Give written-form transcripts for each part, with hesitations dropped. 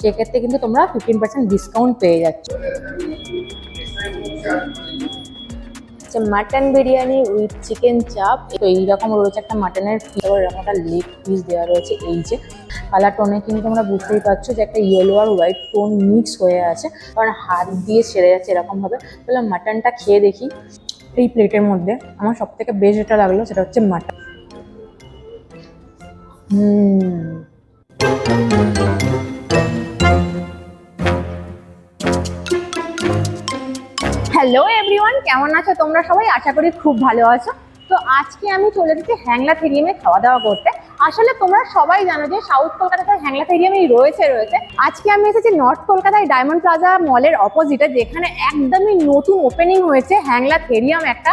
সেক্ষেত্রে কিন্তু তোমরা 15% ডিসকাউন্ট পেয়ে যাচ্ছ। মাটন বিরিয়ানি উইথ চিকেন চাপ, তো এইরকম রয়েছে একটা মাটনের এরকম একটা লেগ পিস দেওয়া রয়েছে। এই যে কালার টোনে কিন্তু তোমরা বুঝতেই পারছো যে একটা ইয়েলো আর হোয়াইট টোন মিক্স হয়ে আছে, কারণ হাত দিয়ে ছেড়ে যাচ্ছে এরকম ভাবে। তাহলে মাটনটা খেয়ে দেখি এই প্লেটের মধ্যে। আমার সব থেকে বেস্ট যেটা লাগলো সেটা হচ্ছে মাটন। হ্যালো এভরিওয়ান, কেমন আছো তোমরা সবাই? আশা করি খুব ভালো আছো। তো আজকে আমি চলে এসেছি হ্যাংলা থেরিয়ামে খাওয়া দাওয়া করতে। আসলে তোমরা সবাই জানো যে সাউথ কলকাতাতে হ্যাংলা থেরিয়ামই রয়েছে। আজকে আমি এসেছি নর্থ কলকাতায় ডায়মন্ড প্লাজা মলের অপোজিটে, যেখানে একদমই নতুন ওপেনিং হয়েছে হ্যাংলা থেরিয়াম একটা।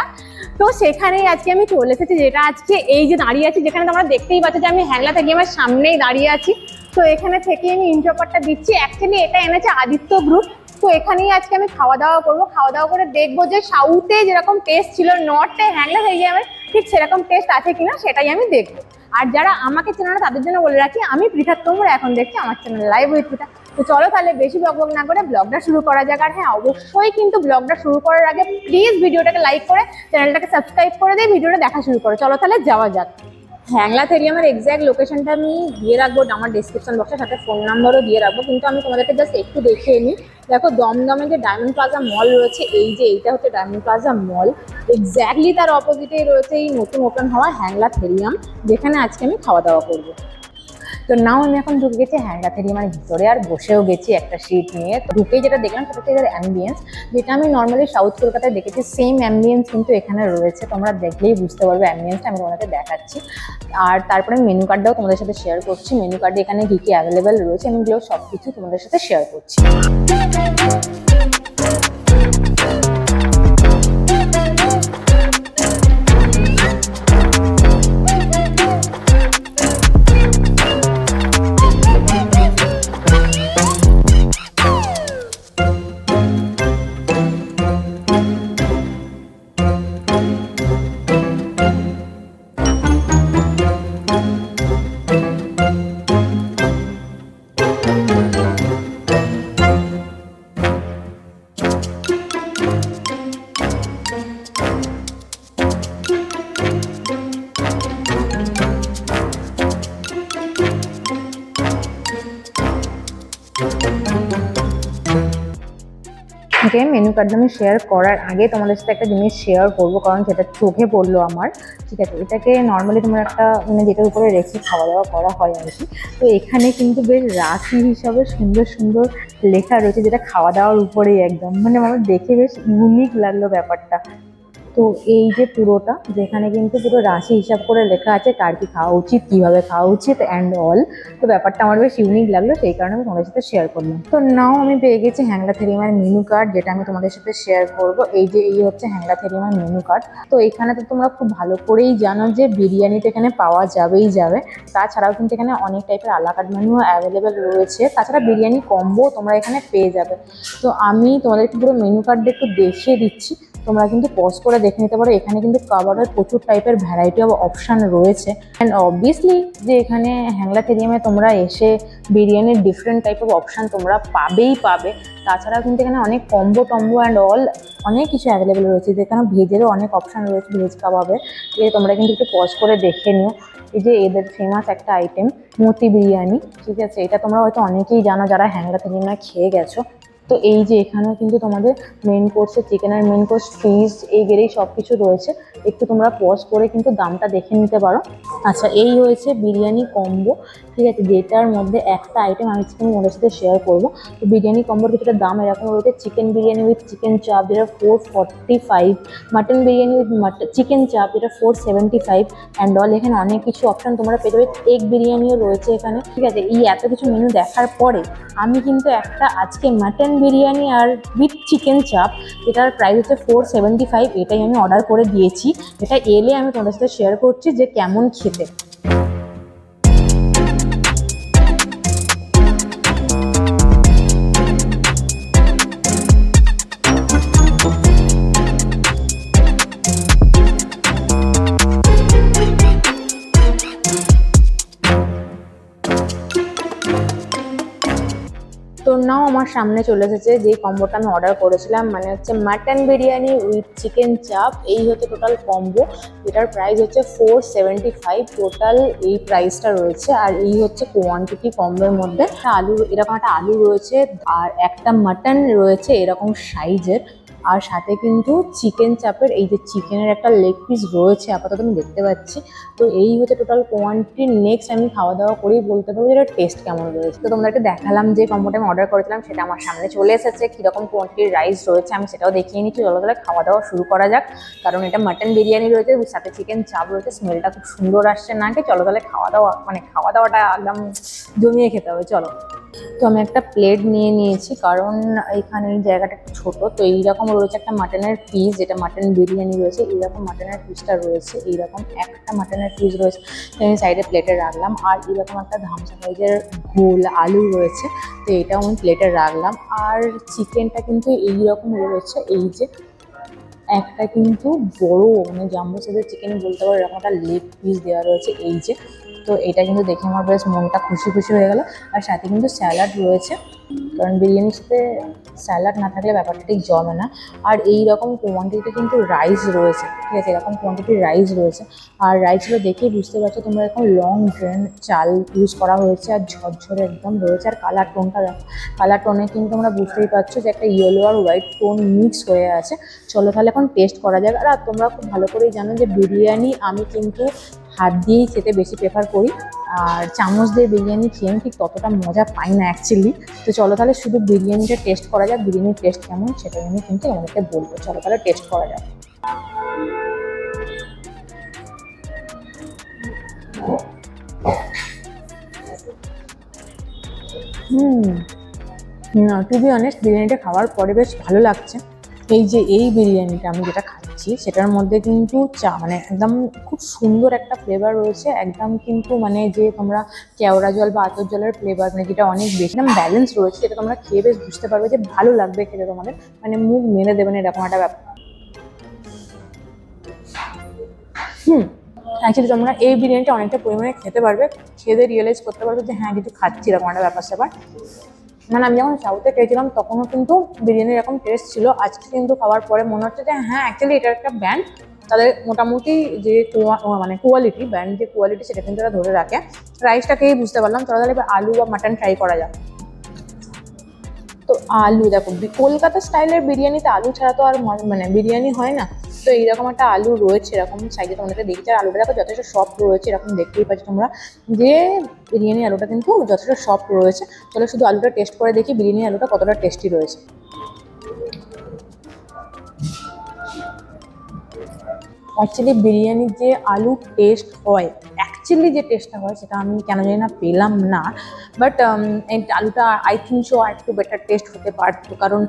তো সেখানেই আজকে আমি চলে এসেছি, যেটা আজকে এই যে দাঁড়িয়ে আছি, যেখানে তোমরা দেখতেই পাচ্ছ যে আমি হ্যাংলা থেরিয়ামের সামনেই দাঁড়িয়ে আছি। তো এখানে থেকে আমি ইন্ট্রোপারটা দিচ্ছি। অ্যাকচুয়ালি এটা এনেছে আদিত্য গ্রুপ। তো এখানেই আজকে আমি খাওয়া দাওয়া করবো। খাওয়া দাওয়া করে দেখবো যে সাউথে যেরকম টেস্ট ছিল নর্থে হ্যাংলা থেরিয়ামের ঠিক সেরকম টেস্ট আছে কিনা, সেটাই আমি দেখবো। আর যারা আমাকে চেনে না তাদের জন্য বলে রাখি, আমি পৃথা, তোমরা এখন দেখছি আমার চ্যানেল লাইভ উইথ পৃথা। তো চলো তাহলে বেশি বকবক না করে ব্লগটা শুরু করা যাক। আর হ্যাঁ, অবশ্যই কিন্তু ব্লগটা শুরু করার আগে প্লিজ ভিডিওটাকে লাইক করে চ্যানেলটাকে সাবস্ক্রাইব করে দিয়ে ভিডিওটা দেখা শুরু করো। চলো তাহলে যাওয়া যাক। হ্যাংলা থেরিয়ামের এক্স্যাক্ট লোকেশনটা আমি দিয়ে রাখবো আমার ডিসক্রিপশন বক্সের সাথে, ফোন নাম্বারও দিয়ে রাখবো। কিন্তু আমি তোমাদেরকে জাস্ট একটু দেখিয়ে নিই। দেখো, দমদমে যে ডায়মন্ড প্লাজা মল রয়েছে, এই যে এইটা হচ্ছে ডায়মন্ড প্লাজা মল। এক্স্যাক্টলি তার অপোজিটেই রয়েছে এই নতুন ওপেন হওয়া হ্যাংলা থেরিয়াম, যেখানে আজকে আমি খাওয়া দাওয়া করবো। তো নাও আমি এখন ঢুকে গেছি হ্যাংলা থেরিয়ামের ভিতরে, আর বসেও গেছি একটা সিট নিয়ে। তো ঢুকেই যেটা দেখলাম সেটা হচ্ছে এদের অ্যাম্বিয়েন্স, যেটা আমি নর্মালি সাউথ কলকাতায় দেখেছি, সেম অ্যাম্বিয়েন্স কিন্তু এখানে রয়েছে। তোমরা দেখলেই বুঝতে পারবে অ্যাম্বিয়েন্সটা, আমি তোমাদেরকে দেখাচ্ছি। আর তারপরে মেনু কার্ডটাও তোমাদের সাথে শেয়ার করছি। মেনু কার্ডে এখানে কী কী অ্যাভেলেবেল রয়েছে আমি এগুলো সব কিছু তোমাদের সাথে শেয়ার করছি। মেনু কার্ড আমি শেয়ার করার আগে তোমাদের সাথে একটা জিনিস শেয়ার করবো, কারণ সেটা চোখে পড়লো আমার। ঠিক আছে, এটাকে নর্মালি তোমার একটা যেটার উপরে রেখে খাওয়া দাওয়া করা হয় আর কি। তো এখানে কিন্তু বেশ রাশি হিসাবে সুন্দর সুন্দর লেখা রয়েছে, যেটা খাওয়া দাওয়ার উপরেই একদম আমার দেখে বেশ ইউনিক লাগলো ব্যাপারটা। তো এই যে পুরোটা, যেখানে কিন্তু পুরো রাশি হিসাব করে লেখা আছে কার কি খাওয়া উচিত, কিভাবে খাওয়া উচিত অ্যান্ড অল। তো ব্যাপারটা আমার বেশ ইউনিক লাগলো, সেই কারণে আমি তোমাদের সাথে শেয়ার করলাম। তো নাও আমি পেয়ে গেছি হ্যাংলা থেরিয়ামের মেনু কার্ড, যেটা আমি তোমাদের সাথে শেয়ার করব। এই যে এই হচ্ছে হ্যাংলা থেরিয়ামের মেনু কার্ড। তো এখানে তো তোমরা খুব ভালো করেই জানো যে বিরিয়ানি তো এখানে পাওয়া যাবেই যাবে। তাছাড়াও কিন্তু এখানে অনেক টাইপের আলাকাট মেনুও অ্যাভেলেবেল রয়েছে। তাছাড়া বিরিয়ানি কম্বো তোমরা এখানে পেয়ে যাবে। তো আমি তোমাদেরকে পুরো মেনু কার্ডটা একটু দেখিয়ে দিচ্ছি, তোমরা কিন্তু পজ করে দেখে নিতে পারো। এখানে কিন্তু খাবারের প্রচুর টাইপের ভ্যারাইটি অফ অপশান রয়েছে। অ্যান্ড অবভিয়াসলি যে এখানে হ্যাংলা থেরিয়ামে তোমরা এসে বিরিয়ানির ডিফারেন্ট টাইপ অফ অপশান তোমরা পাবে। তাছাড়া কিন্তু এখানে অনেক কম্বো টম্বো অ্যান্ড অল অনেক কিছু অ্যাভেলেবেল রয়েছে, যেখানে ভেজেরও অনেক অপশান রয়েছে, ভেজ কাবাবের। তোমরা কিন্তু একটু পজ করে দেখে নিও। এই যে এদের ফেমাস একটা আইটেম মতি বিরিয়ানি, ঠিক আছে, এটা তোমরা হয়তো অনেকেই জানো যারা হ্যাংলা থেরিয়ামে খেয়ে গেছো। তো এই যে এখানেও কিন্তু তোমাদের মেন কোর্সে চিকেনের মেন কোর্স, ফিশ, এই গেরেই সব কিছু রয়েছে। একটু তোমরা পজ করে কিন্তু দামটা দেখে নিতে পারো। আচ্ছা, এই হয়েছে বিরিয়ানি কম্বো, ঠিক আছে, যেটার মধ্যে একটা আইটেম আমি তোমাদের সাথে শেয়ার করবো। তো বিরিয়ানি কম্বোর কিছুটা দাম এরকম রয়েছে। চিকেন বিরিয়ানি উইথ চিকেন চাপ, যেটা 445, মাটন বিরিয়ানি উইথ চিকেন চাপ, যেটা 475 অ্যান্ড অল। এখানে অনেক কিছু অপশান তোমরা পেয়ে যাবে। এগ বিরিয়ানিও রয়েছে এখানে, ঠিক আছে। এই এত কিছু মেনু দেখার পরে আমি কিন্তু একটা আজকে মাটন বিরিয়ানি আর উইথ চিকেন চাপ, যেটার প্রাইস হচ্ছে 475, এটাই আমি অর্ডার করে দিয়েছি। এটা এলে আমি তোমাদের সাথে শেয়ার করছি যে কেমন খেতে। তো নাও আমার সামনে চলে এসেছে যেই কম্বোটা আমি অর্ডার করেছিলাম, মানে হচ্ছে মাটন বিরিয়ানি উইথ চিকেন চাপ। এই হচ্ছে টোটাল কম্বো, এটার প্রাইস হচ্ছে 475 টোটাল এই প্রাইসটা রয়েছে। আর এই হচ্ছে কোয়ান্টিটি কম্বোর মধ্যে একটা আলু, এরকম একটা আলু রয়েছে আর একটা মাটন রয়েছে এরকম সাইজের, আর সাথে কিন্তু চিকেন চাপের এই যে চিকেনের একটা লেগ পিস রয়েছে আপাতত আমি দেখতে পাচ্ছি। তো এই হচ্ছে টোটাল কোয়ান্টিটি। নেক্সট আমি খাওয়া দাওয়া করেই বলতে পারবো যে এটা টেস্ট কেমন রয়েছে। তো তোমাদেরকে দেখালাম যে কম্বোটা আমি অর্ডার করেছিলাম সেটা আমার সামনে চলে এসেছে, কীরকম কোয়ান্টিটির রাইস রয়েছে আমি সেটাও দেখিয়ে নিচ্ছি। চলো তাহলে খাওয়া দাওয়া শুরু করা যাক, কারণ এটা মাটন বিরিয়ানি রয়েছে সাথে চিকেন চাপ রয়েছে, স্মেলটা খুব সুন্দর আসছে নাকি। চলো তাহলে খাওয়া দাওয়াটা একদম জমিয়ে খেতে হবে, চলো। তো আমি একটা প্লেট নিয়ে নিয়েছি, কারণ এখানে এই জায়গাটা একটু ছোটো। তো এইরকম রয়েছে একটা মাটনের পিস, যেটা মাটন বিরিয়ানি রয়েছে এইরকম মাটনের পিসটা রয়েছে, এইরকম একটা মাটনের পিস রয়েছে আমি সাইডে প্লেটে রাখলাম। আর এরকম একটা ধামসা সাইজের গোল আলু রয়েছে, তো এটাও আমি প্লেটে রাখলাম। আর চিকেনটা কিন্তু এইরকম রয়েছে, এই যে একটা কিন্তু বড় মানে জাম্বো সাইজের চিকেন বলতে পারো, এরকম একটা লেগ পিস দেওয়া রয়েছে এই যে। তো এটা কিন্তু দেখে আমার বেশ মনটা খুশি খুশি হয়ে গেল। আর সাথে কিন্তু স্যালাড রয়েছে, কারণ বিরিয়ানির সাথে স্যালাড না থাকলে ব্যাপারটা ঠিক জমে না। আর এই রকম কোয়ান্টিটি কিন্তু রাইস রয়েছে, ঠিক আছে, এরকম কোয়ান্টিটির রাইস রয়েছে। আর রাইসগুলো দেখেই বুঝতে পারছো তোমরা, এরকম লং গ্রেন চাল ইউজ করা হয়েছে আর ঝরঝরে একদম রয়েছে। আর কালার টোনটা দেখো, কালার টোনে কিন্তু তোমরা বুঝতেই পারছো যে একটা ইয়েলো আর হোয়াইট টোন মিক্স হয়ে আছে। চলো তাহলে এখন টেস্ট করা যাক। আর তোমরা খুব ভালো করেই জানো যে বিরিয়ানি আমি কিন্তু হাত দিয়েই খেতে বেশি প্রেফার করি, আর চামচ দিয়ে বিরিয়ানি খেয়ে আমি ঠিক ততটা মজা পাই না অ্যাকচুয়ালি। তো চলো তাহলে শুধু বিরিয়ানিটা টেস্ট করা যাক, বিরিয়ানির টেস্ট কেমন সেটাই আমি কিন্তু আমাদেরকে বলবো। চলো তাহলে টেস্ট করা যাক। না, টু বি অনেস্ট বিরিয়ানিটা খাওয়ার পরে বেশ ভালো লাগছে। এই যে এই বিরিয়ানিটা আমি যেটা খাচ্ছি সেটার মধ্যে কিন্তু মানে একদম খুব সুন্দর একটা ফ্লেভার রয়েছে, একদম কিন্তু মানে যে তোমরা কেওড়া জল বা আতর জলের ফ্লেভার মানে যেটা অনেক বেশি একদম ব্যালেন্স রয়েছে, যেটা তোমরা খেয়ে বেশ বুঝতে পারবে যে ভালো লাগবে খেতে তোমাদের, মানে মুখ মেরে দেবে না এরকম একটা ব্যাপার। অ্যাকচুয়ালি তোমরা এই বিরিয়ানিটা অনেকটা পরিমাণে খেতে পারবে, খেতে রিয়েলাইজ করতে পারবে যে হ্যাঁ কিছু খাচ্ছি এরকম একটা ব্যাপার স্যাপার। মানে আমি যখন সাউথে খেয়েছিলাম তখনও কিন্তু বিরিয়ানির এরকম টেস্ট ছিল, আজকে কিন্তু খাওয়ার পরে মনে হচ্ছে যে হ্যাঁ অ্যাকচুয়ালি এটা একটা ব্র্যান্ড, তাদের মোটামুটি যে মানে কোয়ালিটি, ব্র্যান্ড যে কোয়ালিটি সেটা কিন্তু তারা ধরে রাখে। রাইসটা খেয়েই বুঝতে পারলাম। তাহলে এবার আলু বা মাটন ট্রাই করা যাক। তো আলু দেখো, কলকাতা স্টাইলের বিরিয়ানিতে আলু ছাড়া তো আর মানে বিরিয়ানি হয় না। তো এইরকম একটা আলু রয়েছে এরকম সাইজে, তোমাদেরকে দেখছি। আর আলুটা দেখো যথেষ্ট সফট রয়েছে, এরকম দেখতেই পাচ্ছ তোমরা যে বিরিয়ানি আলুটা কিন্তু যথেষ্ট সফট রয়েছে। চলো শুধু আলুটা টেস্ট করে দেখি বিরিয়ানি আলুটা কতটা টেস্টি রয়েছে। অ্যাকচুয়ালি বিরিয়ানির যে আলু টেস্ট হয়, অ্যাকচুয়ালি যে টেস্টটা হয় সেটা আমি কেন জানি না পেলাম না। বাট এই আলুটা আই থিঙ্ক সো আর একটু বেটার টেস্ট হতে পারতো, কারণ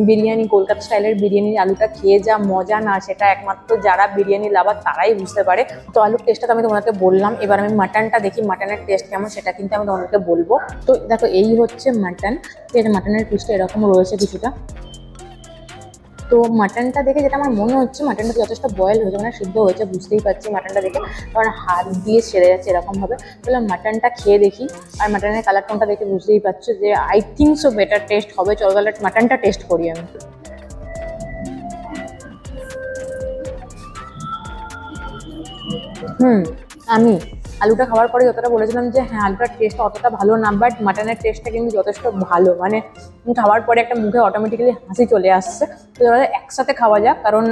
বিরিয়ানি কলকাতা স্টাইলের বিরিয়ানির আলুটা খেয়ে যা মজা না, সেটা একমাত্র যারা বিরিয়ানি লাভার তারাই বুঝতে পারে। তো আলুর টেস্টটা তো আমি তোমাদেরকে বললাম, এবার আমি মাটনটা দেখি মাটনের টেস্ট কেমন সেটা কিন্তু আমি তোমাদেরকে বলবো। তো দেখো এই হচ্ছে মাটন, মাটনের পিসটা এরকম রয়েছে কিছুটা। তো মাটনটা দেখে যেটা আমার মনে হচ্ছে মাটনটা যথেষ্ট বয়েল হয়েছে, মানে সিদ্ধ হয়েছে বুঝতেই পারছি মাটনটা দেখে, কারণ হাত দিয়ে ছেড়ে যাচ্ছে এরকমভাবে। তাহলে মাটনটা খেয়ে দেখি। আর মাটনের কালার টোনটা দেখে বুঝতেই পারছো যে I think so better test হবে। চলো তাহলে মাটনটা টেস্ট করি আমি। আমি আলুটা খাওয়ার পরে যতটা বলেছিলাম যে হ্যাঁ আলুটার টেস্টটা অতটা ভালো না, বাট মাটনের টেস্টটা কিন্তু যথেষ্ট ভালো। মানে খাওয়ার পরে একটা মুখে অটোমেটিক্যালি হাসি চলে আসছে। তো এবার একসাথে খাওয়া যাক, কারণ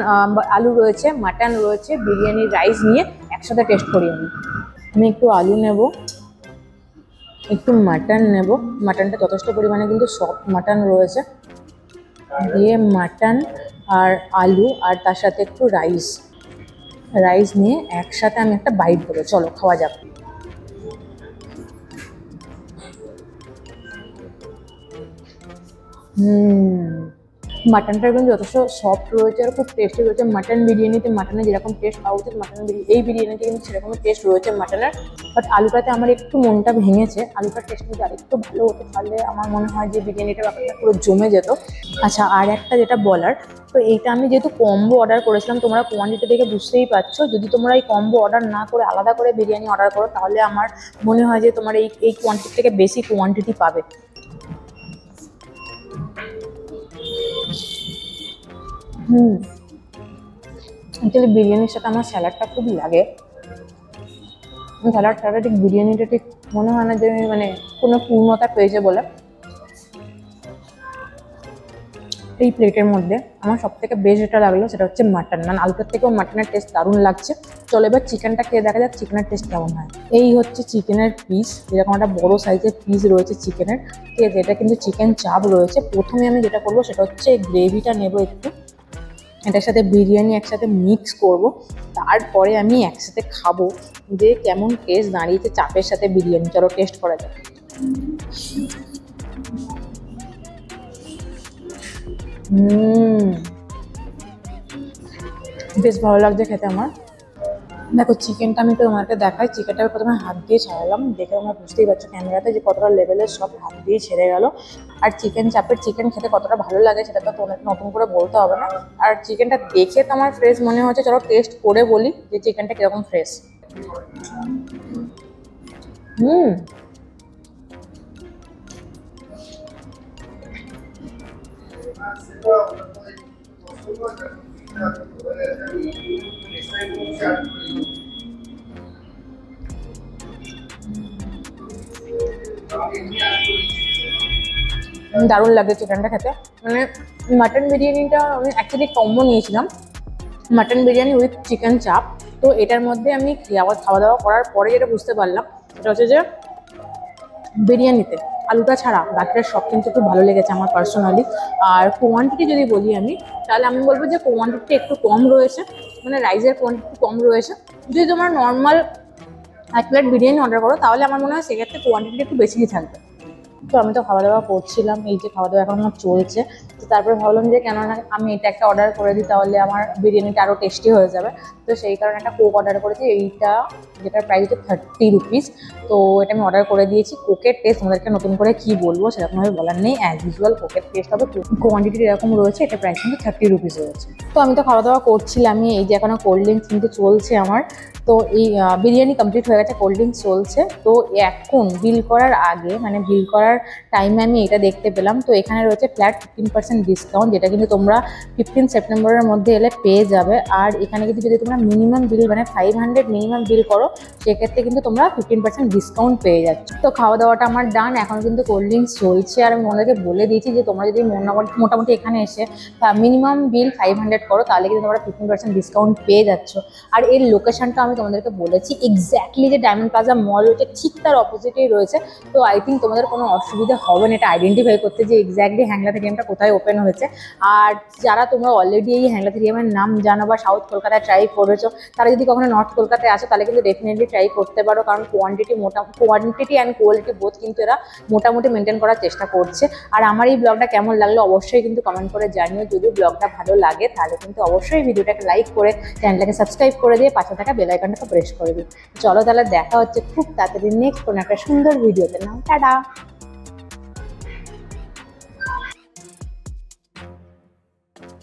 আলু রয়েছে, মাটন রয়েছে, বিরিয়ানির রাইস নিয়ে একসাথে টেস্ট করি আমি। আমি একটু আলু নেব, একটু মাটন নেব। মাটনটা যথেষ্ট পরিমাণে কিন্তু সফট মাটন রয়েছে, দিয়ে মাটন আর আলু আর তার সাথে একটু রাইস নিয়ে একসাথে আমি একটা বাইট দেবো। চলো খাওয়া যাক। মাটনটা কিন্তু যথেষ্ট সফট রয়েছে আর খুব টেস্টি রয়েছে। মাটন বিরিয়ানিতে মাটনের যেরকম টেস্ট পাওয়া উচিত এই বিরিয়ানিতে কিন্তু সেরকম টেস্ট রয়েছে মাটনের। বাট আলুটাতে আমার একটু মনটা ভেঙেছে, আলুটার টেস্ট যদি আরেকটু ভালো হতে পারলে আমার মনে হয় যে বিরিয়ানিটা ব্যাপারটা পুরো জমে যেত। আচ্ছা, আর একটা যেটা বলার, তো এইটা আমি যেহেতু কম্বো অর্ডার করেছিলাম, তোমরা কোয়ান্টিটি দেখে বুঝতেই পারছো, যদি তোমরা এই কম্বো অর্ডার না করে আলাদা করে বিরিয়ানি অর্ডার করো তাহলে আমার মনে হয় যে তোমার এই কোয়ান্টিটি থেকে বেশি কোয়ান্টিটি পাবে। অ্যাকচুয়ালি বিরিয়ানির সাথে আমার স্যালাডটা খুব লাগে। স্যালাড ছাড়া ঠিক বিরিয়ানিটা ঠিক মনে হয় না যে মানে কোনো পূর্ণতা পেয়েছে বলে। এই প্লেটের মধ্যে আমার সব থেকে বেস্ট যেটা লাগলো সেটা হচ্ছে মাটন, মানে আলুটার থেকেও মাটনের টেস্ট দারুণ লাগছে। চলো এবার চিকেনটা খেয়ে দেখা যাক চিকেনের টেস্ট কেমন হয়। এই হচ্ছে চিকেনের পিস, এরকম একটা বড় সাইজের পিস রয়েছে চিকেনের। ঠিক আছে, এটা কিন্তু চিকেন চাপ রয়েছে। প্রথমে আমি যেটা করবো সেটা হচ্ছে গ্রেভিটা নেবো একটু, এটার সাথে বিরিয়ানি একসাথে মিক্স করব, তারপরে আমি একসাথে খাবো যে কেমন টেস্ট দাঁড়িয়েছে চাপের সাথে বিরিয়ানি। চলো টেস্ট করা যাক। বেশ ভালো লাগছে খেতে আমার। দেখো চিকেনটা আমি তো তোমাকে দেখাই, চিকেনটাকে প্রথমে হাত দিয়ে ছাড়ালাম, দেখে তোমরা বুঝতেই পারছো ক্যামেরাতে যে কতটা লেভেলের সব হাত দিয়ে ছেড়ে গেল। আর চিকেন চাপের চিকেন খেতে কতটা ভালো লাগে সেটা তো তোমাকে নতুন করে বলতে হবে না। আর চিকেনটা দেখে তো আমার ফ্রেশ মনে হচ্ছে, চলো টেস্ট করে বলি যে চিকেনটা কিরকম ফ্রেশ। হুম দারুণ লাগে চিকেনটা খেতে। মানে মাটন বিরিয়ানিটা আমি অ্যাকচুয়ালি কম্বো নিয়েছিলাম, মাটন বিরিয়ানি উইথ চিকেন চাপ। তো এটার মধ্যে আমি খাওয়া দাওয়া করার পরে যেটা বুঝতে পারলাম সেটা হচ্ছে যে বিরিয়ানিতে আলুটা ছাড়া বাকিটা সব কিন্তু খুব ভালো লেগেছে আমার পার্সোনালি। আর কোয়ান্টিটি যদি বলি আমি, তাহলে আমি বলবো যে কোয়ান্টিটি একটু কম রয়েছে, মানে রাইসের কোয়ান্টিটি কম রয়েছে। যদি তোমার নর্মাল এক প্লেট বিরিয়ানি অর্ডার করো তাহলে আমার মনে হয় সেক্ষেত্রে কোয়ান্টিটি একটু বেশিই থাকবে। তো আমি তো খাওয়া দাওয়া করছিলাম, এই যে খাওয়া দাওয়া এখন আমার চলছে। তো তারপরে ভাবলাম যে কেননা আমি এটা একটা অর্ডার করে দিই তাহলে আমার বিরিয়ানিটা আরও টেস্টি হয়ে যাবে। তো সেই কারণে একটা কোক অর্ডার করেছি, এইটা যেটার প্রাইস হচ্ছে 30 রুপিস। তো এটা আমি অর্ডার করে দিয়েছি। কোকের টেস্ট তোমাদেরকে নতুন করে কি বলবো সেরকমভাবে বলার নেই, অ্যাজ ইউজুয়াল কোকের টেস্ট হবে। কোয়ান্টিটি এরকম রয়েছে, এটা প্রাইস কিন্তু 30 রুপিস রয়েছে। তো আমি তো খাওয়া দাওয়া করছিলামই, এই যে এখনো কোল্ড ড্রিঙ্কস কিন্তু চলছে আমার। তো এই বিরিয়ানি কমপ্লিট হয়ে গেছে, কোল্ড ড্রিঙ্কস চলছে। তো এখন বিল করার আগে মানে বিল করার টাইমে আমি এটা দেখতে পেলাম, তো এখানে রয়েছে ফ্ল্যাট 15% ডিসকাউন্ট, যেটা কিন্তু তোমরা 15 সেপ্টেম্বরের মধ্যে এলে পেয়ে যাবে। আর এখানে কিন্তু যদি তোমরা মিনিমাম বিল মানে 500 মিনিমাম বিল করো সেক্ষেত্রে কিন্তু তোমরা 15% ডিসকাউন্ট পেয়ে যাচ্ছ। তো খাওয়া দাওয়াটা আমার ডান, এখন কিন্তু কোল্ড ড্রিঙ্কস চলছে। আর আমি ওনাদেরকে বলে দিয়েছি যে তোমরা যদি মোটামুটি এখানে এসে মিনিমাম বিল 500 করো তাহলে কিন্তু তোমরা 15% ডিসকাউন্ট পেয়ে যাচ্ছ। আর এর লোকেশনটা আমি তোমাদেরকে বলেছি, এক্স্যাক্টলি যে ডায়মন্ড প্লাজা মল রয়েছে ঠিক তার অপোজিটেই রয়েছে। তো আই থিঙ্ক তোমাদের কোনো অসুবিধা হবে না এটা আইডেন্টিফাই করতে যে এক্স্যাক্টলি হ্যাংলা থেরিয়ামটা কোথায় ওপেন হয়েছে। আর যারা তোমরা অলরেডি এই হ্যাংলা থেরিয়ামের নাম জানো বা সাউথ কলকাতায় ট্রাই করেছো, তারা যদি কখনো নর্থ কলকাতায় আসো তাহলে কিন্তু ডেফিনেটলি ট্রাই করতে পারো, কারণ কোয়ান্টিটি অ্যান্ড কোয়ালিটি বোথ কিন্তু এরা মোটামুটি মেনটেন করার চেষ্টা করছে। আর আমার এই ব্লগটা কেমন লাগলো অবশ্যই কিন্তু কমেন্ট করে জানিও। যদি ব্লগটা ভালো লাগে তাহলে কিন্তু অবশ্যই ভিডিওটাকে লাইক করে চ্যানেলটাকে সাবস্ক্রাইব করে দিয়ে পাশে থাকা বেল আইকনটাকে প্রেস করে দিই। চলো তাহলে দেখা হচ্ছে খুব তাড়াতাড়ি নেক্সট কোনো একটা সুন্দর ভিডিওতে। নাও টাটা।